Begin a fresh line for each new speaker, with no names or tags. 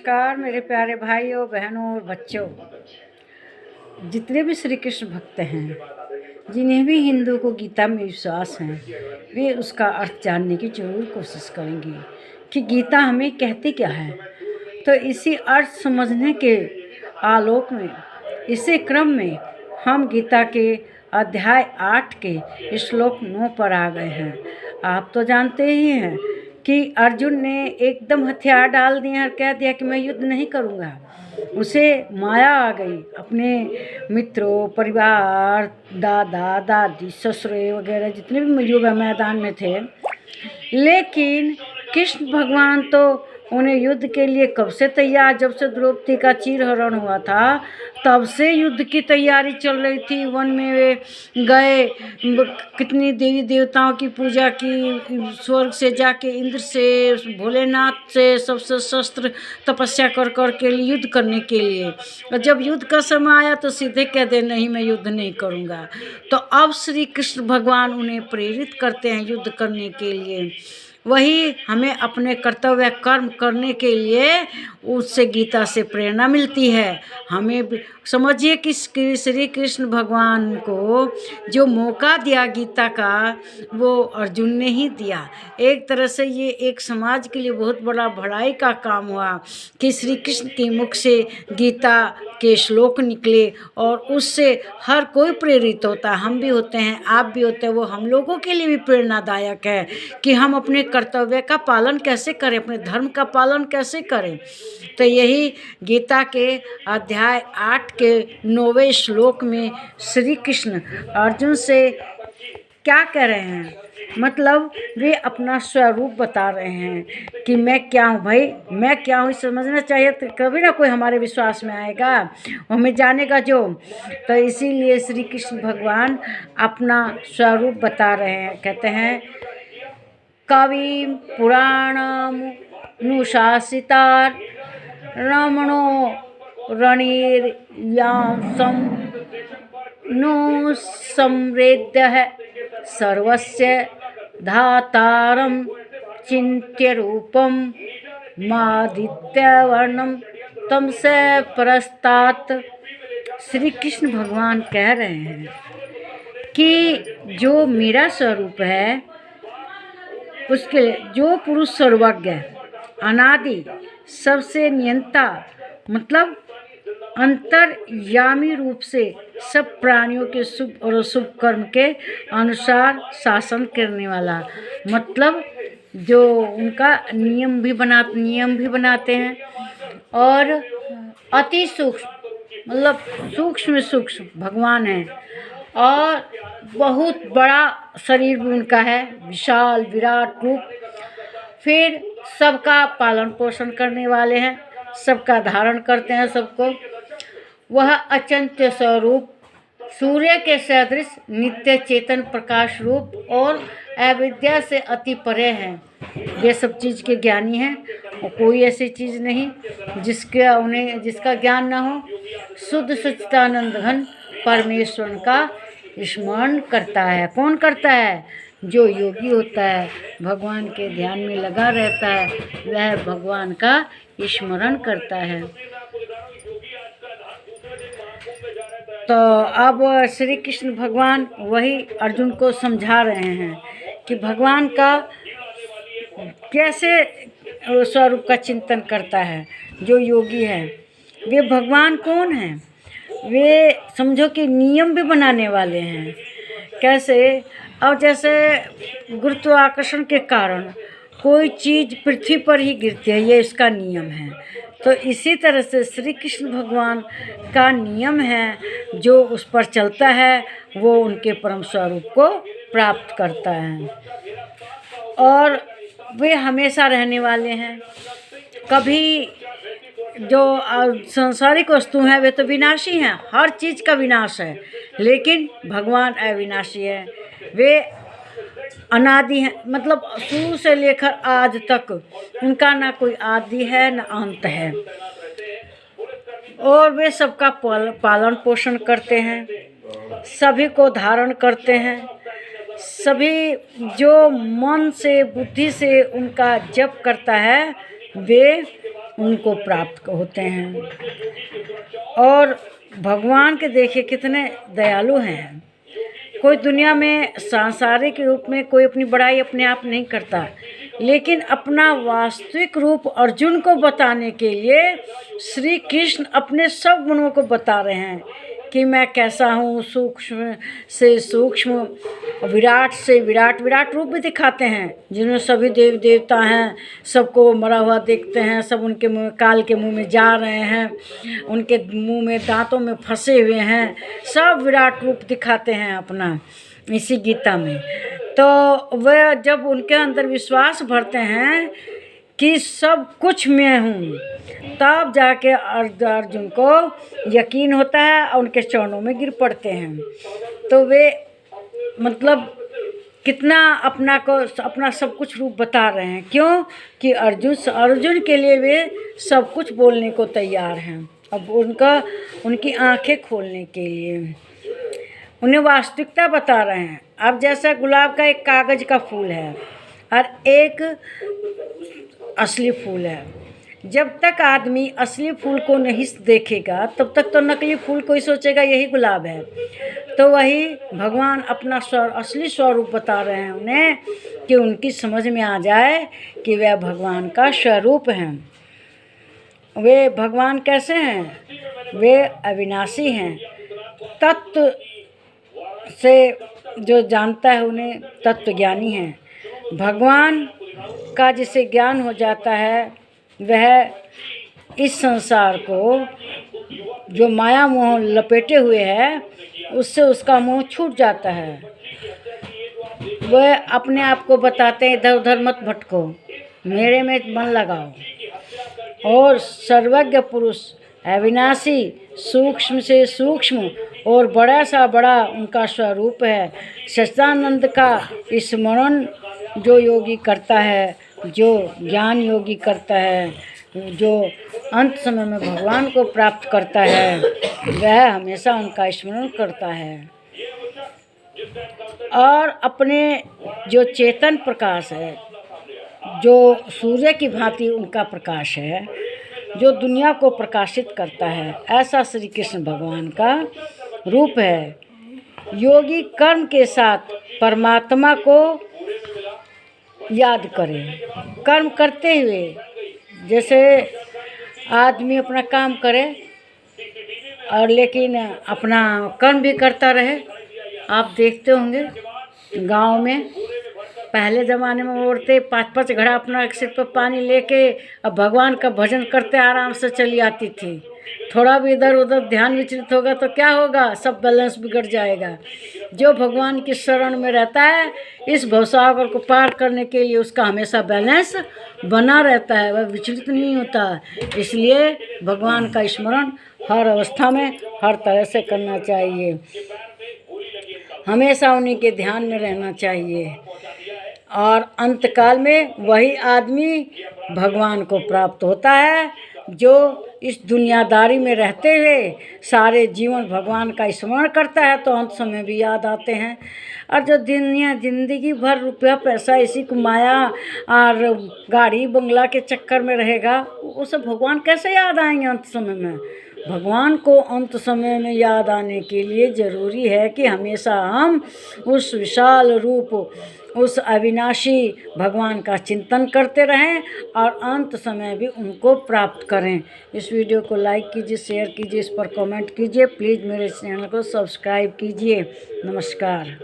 नमस्कार मेरे प्यारे भाइयों बहनों और बच्चों। जितने भी श्री कृष्ण भक्त हैं, जिन्हें भी हिंदू को गीता में विश्वास है, वे उसका अर्थ जानने की जरूर कोशिश करेंगे कि गीता हमें कहती क्या है। तो इसी अर्थ समझने के आलोक में, इसी क्रम में हम गीता के अध्याय 8 के श्लोक 9 पर आ गए हैं। आप तो जानते ही हैं कि अर्जुन ने एकदम हथियार डाल दिए और कह दिया कि मैं युद्ध नहीं करूँगा। उसे माया आ गई, अपने मित्रों, परिवार, दादा दादी, ससुरे वगैरह जितने भी युद्ध मैदान में थे। लेकिन कृष्ण भगवान तो उन्हें युद्ध के लिए कब से तैयार, जब से द्रौपदी का चीरहरण हुआ था तब से युद्ध की तैयारी चल रही थी। वन में वे गए, कितनी देवी देवताओं की पूजा की, स्वर्ग से जाके इंद्र से, भोलेनाथ से सबसे शस्त्र तपस्या कर के लिए युद्ध करने के लिए। और जब युद्ध का समय आया तो सीधे कह दे नहीं, मैं युद्ध नहीं करूँगा। तो अब श्री कृष्ण भगवान उन्हें प्रेरित करते हैं युद्ध करने के लिए। वही हमें अपने कर्तव्य कर्म करने के लिए उससे गीता से प्रेरणा मिलती है। हमें समझिए कि श्री कृष्ण भगवान को जो मौका दिया गीता का, वो अर्जुन ने ही दिया। एक तरह से ये एक समाज के लिए बहुत बड़ा भलाई का काम हुआ कि श्री कृष्ण के मुख से गीता के श्लोक निकले और उससे हर कोई प्रेरित होता है। हम भी होते हैं, आप भी होते हैं। वो हम लोगों के लिए भी प्रेरणादायक है कि हम अपने कर्तव्य का पालन कैसे करें, अपने धर्म का पालन कैसे करें। तो यही गीता के अध्याय 8 के 9वें श्लोक में श्री कृष्ण अर्जुन से क्या कह रहे हैं, मतलब वे अपना स्वरूप बता रहे हैं कि मैं क्या हूँ। भाई मैं क्या हूँ समझना चाहिए, तो कभी ना कोई हमारे विश्वास में आएगा, हमें जानेगा जो। तो इसीलिए श्री कृष्ण भगवान अपना स्वरूप बता रहे हैं। कहते हैं कवि पुराणमुशासितार रमणो रणीर्यांसम नो समृद्ध सर्वस्य धातारं चिन्त्य रूपम मादित्यवर्णम तमसे परस्तात्। श्री कृष्ण भगवान कह रहे हैं कि जो मेरा स्वरूप है, उसके जो पुरुष सर्वज्ञ, अनादि, सबसे नियंता, मतलब अंतर्यामी रूप से सब प्राणियों के शुभ और अशुभ कर्म के अनुसार शासन करने वाला, मतलब जो उनका नियम भी बनाते हैं। और अति सूक्ष्म, मतलब सूक्ष्म भगवान है। और बहुत बड़ा शरीर भी उनका है, विशाल विराट रूप। फिर सबका पालन पोषण करने वाले हैं, सबका धारण करते हैं सबको। वह अचिंत्य स्वरूप, सूर्य के सदृश नित्य चेतन प्रकाश रूप और अविद्या से अति परे हैं। वे सब चीज़ के ज्ञानी हैं और कोई ऐसी चीज़ नहीं जिसका ज्ञान ना हो। शुद्ध सच्चिदानंद घन परमेश्वर का स्मरण करता है। कौन करता है? जो योगी होता है, भगवान के ध्यान में लगा रहता है, वह भगवान का स्मरण करता है। तो अब श्री कृष्ण भगवान वही अर्जुन को समझा रहे हैं कि भगवान का कैसे स्वरूप का चिंतन करता है। जो योगी है वे भगवान कौन हैं? वे समझो कि नियम भी बनाने वाले हैं। कैसे? अब जैसे गुरुत्वाकर्षण के कारण कोई चीज़ पृथ्वी पर ही गिरती है, ये इसका नियम है। तो इसी तरह से श्री कृष्ण भगवान का नियम है, जो उस पर चलता है वो उनके परम स्वरूप को प्राप्त करता है। और वे हमेशा रहने वाले हैं। कभी जो सांसारिक वस्तु हैं वे तो विनाशी हैं, हर चीज़ का विनाश है, लेकिन भगवान अविनाशी है। वे अनादि हैं, मतलब शुरू से लेकर आज तक उनका ना कोई आदि है ना अंत है। और वे सबका पालन पोषण करते हैं, सभी को धारण करते हैं। सभी जो मन से बुद्धि से उनका जप करता है वे उनको प्राप्त होते हैं। और भगवान के देखिए कितने दयालु हैं। कोई दुनिया में सांसारिक रूप में कोई अपनी बड़ाई अपने आप नहीं करता, लेकिन अपना वास्तविक रूप अर्जुन को बताने के लिए श्री कृष्ण अपने सब गुणों को बता रहे हैं कि मैं कैसा हूँ। सूक्ष्म से सूक्ष्म, विराट से विराट, विराट रूप भी दिखाते हैं जिनमें सभी देव देवता हैं, सबको मरा हुआ देखते हैं, सब उनके मुँह काल के मुंह में जा रहे हैं, उनके मुंह में दांतों में फंसे हुए हैं, सब विराट रूप दिखाते हैं अपना इसी गीता में। तो वह जब उनके अंदर विश्वास भरते हैं कि सब कुछ मैं हूँ, तब जाके अर्जुन को यकीन होता है और उनके चरणों में गिर पड़ते हैं। तो वे मतलब कितना अपना सब कुछ रूप बता रहे हैं। क्यों कि अर्जुन के लिए वे सब कुछ बोलने को तैयार हैं। अब उनकी आंखें खोलने के लिए उन्हें वास्तविकता बता रहे हैं। अब जैसा गुलाब का एक कागज़ का फूल है और एक असली फूल है। जब तक आदमी असली फूल को नहीं देखेगा तब तक तो नकली फूल को ही सोचेगा यही गुलाब है। तो वही भगवान अपना असली स्वरूप बता रहे हैं उन्हें कि उनकी समझ में आ जाए कि वह भगवान का स्वरूप हैं। वे भगवान कैसे हैं? वे अविनाशी हैं। तत्व से जो जानता है उन्हें तत्वज्ञानी हैं। भगवान का जिसे ज्ञान हो जाता है वह इस संसार को जो माया मोह लपेटे हुए है उससे उसका मोह छूट जाता है। वह अपने आप को बताते हैं इधर उधर मत भटको, मेरे में मन लगाओ। और सर्वज्ञ पुरुष अविनाशी, सूक्ष्म से सूक्ष्म और बड़ा सा बड़ा उनका स्वरूप है। सच्चिदानंद का स्मरण जो योगी करता है, जो ज्ञान योगी करता है, जो अंत समय में भगवान को प्राप्त करता है, वह हमेशा उनका स्मरण करता है। और अपने जो चेतन प्रकाश है, जो सूर्य की भांति उनका प्रकाश है, जो दुनिया को प्रकाशित करता है, ऐसा श्री कृष्ण भगवान का रूप है। योगी कर्म के साथ परमात्मा को याद करें। कर्म करते हुए जैसे आदमी अपना काम करे और लेकिन अपना कर्म भी करता रहे। आप देखते होंगे गांव में पहले ज़माने में औरतें 5-5 घड़ा अपना एक सिर पर पानी लेके अब भगवान का भजन करते आराम से चली आती थी। थोड़ा भी इधर उधर ध्यान विचलित होगा तो क्या होगा? सब बैलेंस बिगड़ जाएगा। जो भगवान की शरण में रहता है इस भवसागर को पार करने के लिए उसका हमेशा बैलेंस बना रहता है, वह विचलित नहीं होता। इसलिए भगवान का स्मरण हर अवस्था में हर तरह से करना चाहिए, हमेशा उन्हीं के ध्यान में रहना चाहिए। और अंतकाल में वही आदमी भगवान को प्राप्त होता है जो इस दुनियादारी में रहते हुए सारे जीवन भगवान का स्मरण करता है तो अंत समय भी याद आते हैं। और जो ज़िंदगी भर रुपया पैसा इसी को माया और गाड़ी बंगला के चक्कर में रहेगा, वो सब भगवान कैसे याद आएंगे अंत समय में? भगवान को अंत समय में याद आने के लिए ज़रूरी है कि हमेशा हम उस विशाल रूप, उस अविनाशी भगवान का चिंतन करते रहें और अंत समय भी उनको प्राप्त करें। इस वीडियो को लाइक कीजिए, शेयर कीजिए, इस पर कमेंट कीजिए। प्लीज़ मेरे चैनल को सब्सक्राइब कीजिए। नमस्कार।